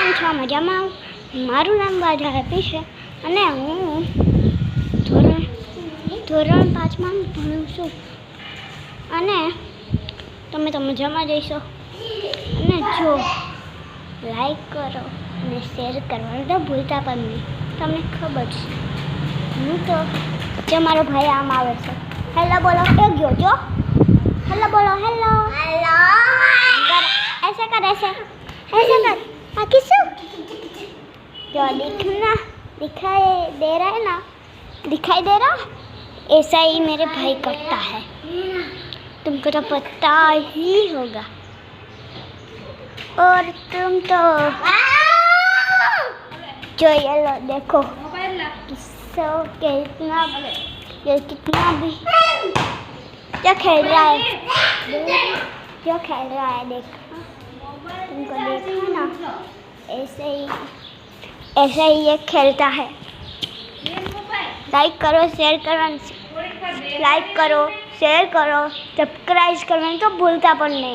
કેમ છો? મજામાં? મારું નામ બાજા હેપી છે અને હું ધોરણ 5માં ભણું છું અને તમે તો મજામાં જઈશો. અને જો લાઈક કરો અને શેર કરવાનું તો ભૂલતા પણ નહીં. તમને ખબર છે હું તો જો મારો ભાઈ આમ આવે છે. હેલો બોલો એ ગયો જો. હેલો બોલો હેલો હેલો ऐसे कर ऐसे कर हाँ किसू जो दिखाई दे रहा ऐसा ही मेरे भाई करता है. तुमको तो पता ही होगा और तुम तो जो ये लो देखो किसो कितना भी जो खेल रहा है देखो तुमको देखा ना ऐसे ही ये खेलता है. लाइक करो शेयर करो सब्सक्राइब करવાનું તો ભૂલતા પણ નહીં.